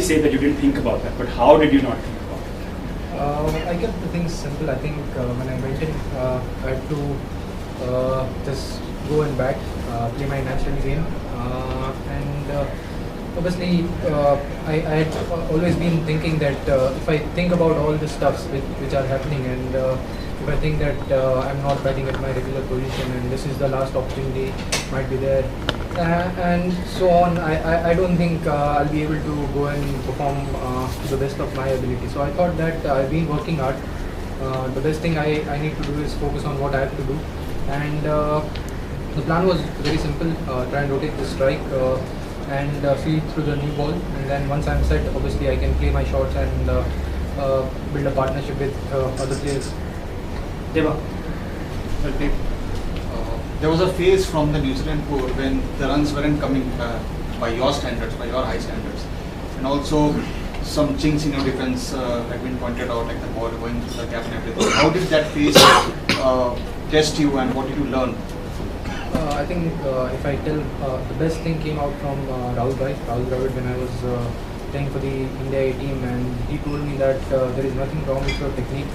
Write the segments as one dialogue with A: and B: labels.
A: say that you didn't think about that, but how did you not think about it?
B: I kept the things simple. I think when I went in, I had to just go and bat, play my natural game, and obviously I had always been thinking that if I think about all the stuffs which are happening, and if I think that I'm not batting at my regular position and this is the last opportunity might be there, and so on, I don't think I'll be able to go and perform to the best of my ability. So I thought that I've been working hard. The best thing I need to do is focus on what I have to do, and the plan was very simple: try and rotate the strike and feed through the new ball, and then once I'm set, obviously I can play my shots and build a partnership with other players.
A: Deva.
C: There was a phase from the New Zealand tour when the runs weren't coming by your standards, by your high standards, and also some chinks in your defense had been pointed out, like the ball going through the gap and everything. How did that phase test you, and what did you learn?
B: I think if I tell, the best thing came out from Rahul Dravid when I was playing for the India A team, and he told me that there is nothing wrong with your technique.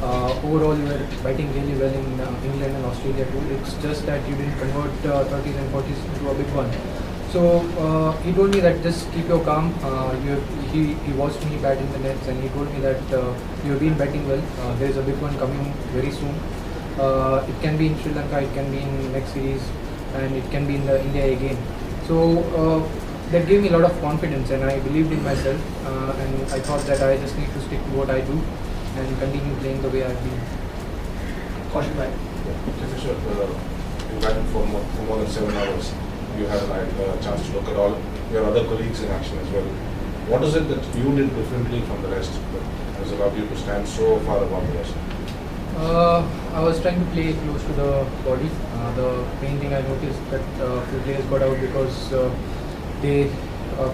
B: Overall, you were batting really well in England and Australia too. It's just that you didn't convert 30s and 40s into a big one. So he told me that just keep your calm. He watched me bat in the nets, and he told me that you have been batting well. There is a big one coming very soon. It can be in Sri Lanka, it can be in next series, and it can be in the India again. So that gave me a lot of confidence, and I believed in myself, and I thought that I just need to stick to what I do and continue playing the way I've been.
A: Kaushik bhai.
D: Cheteshwar, you batted for more than 7 hours. You had a chance to look at all your other colleagues in action as well. What is it that you did differently from the rest that has allowed you to stand so far above the rest?
B: I was trying to play close to the body. The main thing I noticed that few players got out because they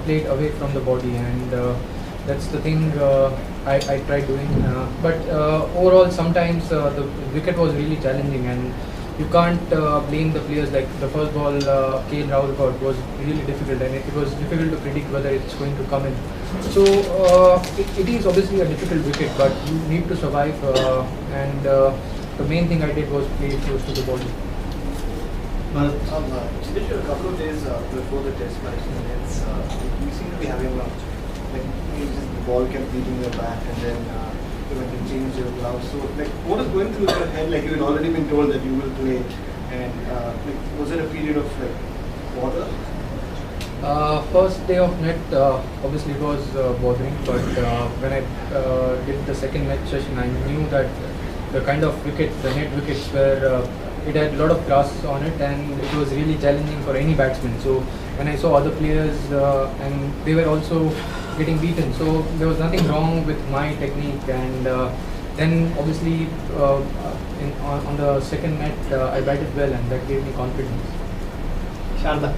B: played away from the body, and that's the thing I tried doing. But overall, sometimes the wicket was really challenging, and you can't blame the players. Like the first ball KL Rahul got was really difficult, and it was difficult to predict whether it's going to come in. So it is obviously a difficult wicket, but you need to survive, and the main thing I did was play close to the body.
E: Cheteshwar, a couple of days before the test match, you seem to be having the ball kept beating your back, and then you went and changed your gloves. So what was going through your head? Like you had already been told that you will play, and was it a period of bother?
B: First day of net, obviously it was bothering, but when I did the second match session, I knew that the kind of wickets, the net wickets, were it had a lot of grass on it, and it was really challenging for any batsman. So when I saw other players and they were also getting beaten, so there was nothing wrong with my technique, and then obviously on the second net I batted well, and that gave me confidence.
A: Sharda.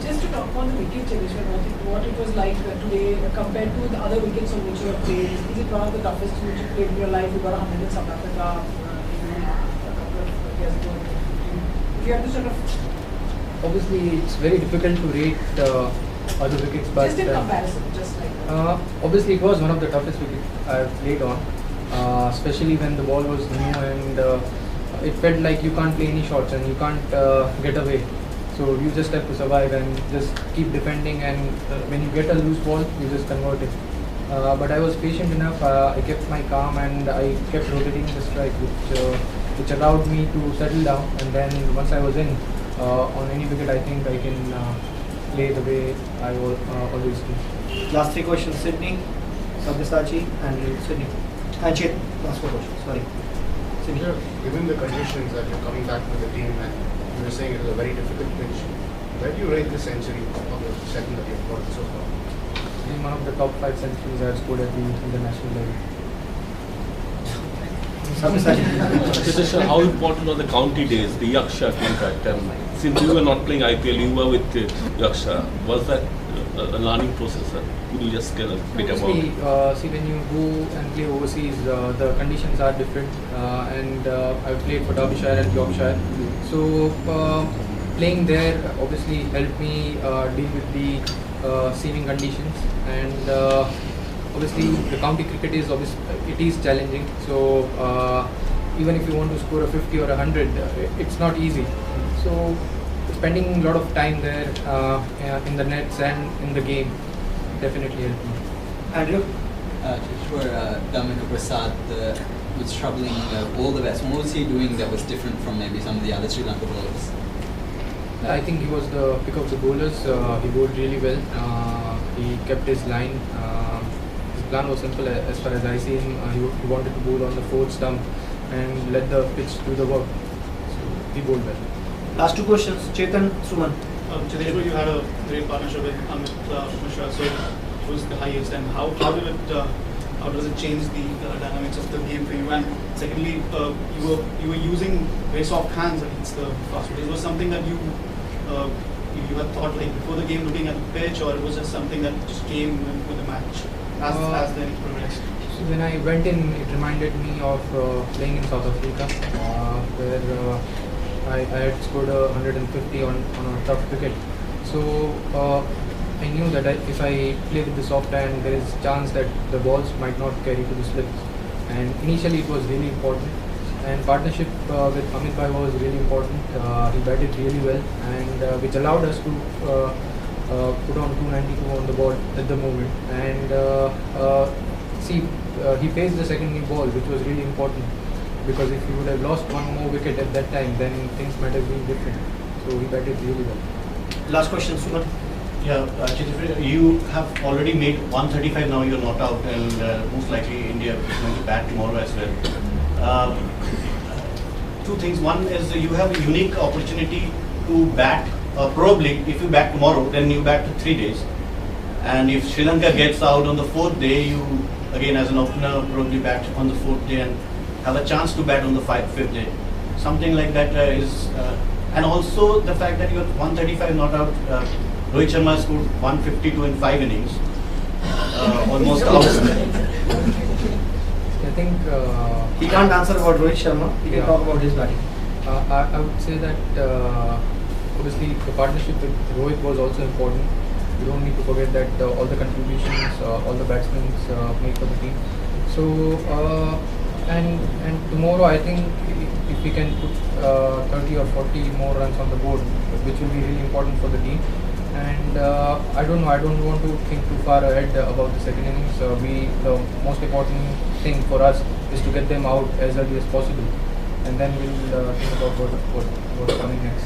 F: Just to talk on the wicket, Cheteshwar, what it was like today compared to the other wickets on which you have played. Is it one of the toughest which you played in your life? You got 100 in South Africa, a couple of years ago. If you have to sort of...
B: Obviously, it's very difficult to rate other wickets, but
F: just in comparison, just like that.
B: obviously it was one of the toughest wickets I've played on, especially when the ball was new, and it felt like you can't play any shots and you can't get away. So you just have to survive and just keep defending, and when you get a loose ball, you just convert it. But I was patient enough. I kept my calm, and I kept rotating the strike, which allowed me to settle down. And then once I was in on any wicket, I think I can play the way I always do.
E: Last three questions: Sydney, Sabyasachi, and Sydney. And Chet, last four questions. Sorry. Sydney.
G: Given the conditions that you're coming back to the team, and you were saying it was a very difficult pitch, where do you rate the century of the second that you've got so far?
B: In one of the top 5 centuries I've scored at the international level.
H: Cheteshwar, how important are the county days, the Yaksha contract? Since you were not playing IPL, you were with Yaksha. Was that a learning process? Could you just tell a bit about it?
B: See, when you go and play overseas, the conditions are different, and I've played for Derbyshire and Yorkshire. So playing there obviously helped me deal with the seeming conditions, and obviously the county cricket is it is challenging. So even if you want to score a 50 or 100, it's not easy. So spending a lot of time there in the nets and in the game definitely helped me.
E: Andrew?
I: Cheteshwar Prasad was troubling all the batsmen. What was he doing that was different from maybe some of the other Sri Lanka bowlers?
B: I think he was the pick of the bowlers. He bowled really well. He kept his line. His plan was simple as far as I see him. He wanted to bowl on the fourth stump and let the pitch do the work. So he bowled well.
E: Last two questions, Chetan, Suman.
J: Cheteshwar, you had a great partnership with Amit Mishra, so it was the highest. And how did it? How does it change the dynamics of the game for you? And secondly, you were using very soft hands against the fast bowlers. Was something that you had thought like before the game, looking at the pitch, or it was just something that just came with the match as the innings progressed?
B: So when I went in, it reminded me of playing in South Africa, where I had scored 150 on a tough wicket. So I knew that if I play with the soft hand, there is a chance that the balls might not carry to the slips. And initially it was really important. And partnership with Amit Bhai was really important. He batted really well, and which allowed us to put on 292 on the ball at the moment. And he faced the second knee ball, which was really important, because if he would have lost one more wicket at that time, then things might have been different. So he batted really well.
E: Last question, Suman.
K: Yeah, Cheteshwar, you have already made 135, now you're not out, and most likely India is going to bat tomorrow as well. Two things. One is you have a unique opportunity to bat, probably if you bat tomorrow, then you bat for 3 days. And if Sri Lanka gets out on the 4th day, you again as an opener probably bat on the 4th day and have a chance to bat on the 5th day. Something like that is, and also the fact that you're 135 not out. Rohit Sharma scored 152 in 5 innings, almost out.
B: I think
E: he can't answer about Rohit Sharma. He can talk about his batting.
B: I would say that obviously the partnership with Rohit was also important. You don't need to forget that all the contributions, all the batsmen make for the team. So and tomorrow I think if we can put 30 or 40 more runs on the board, which will be really important for the team. And I don't know, I don't want to think too far ahead about the second innings. The most important thing for us is to get them out as early as possible, and then we'll think about what's coming next.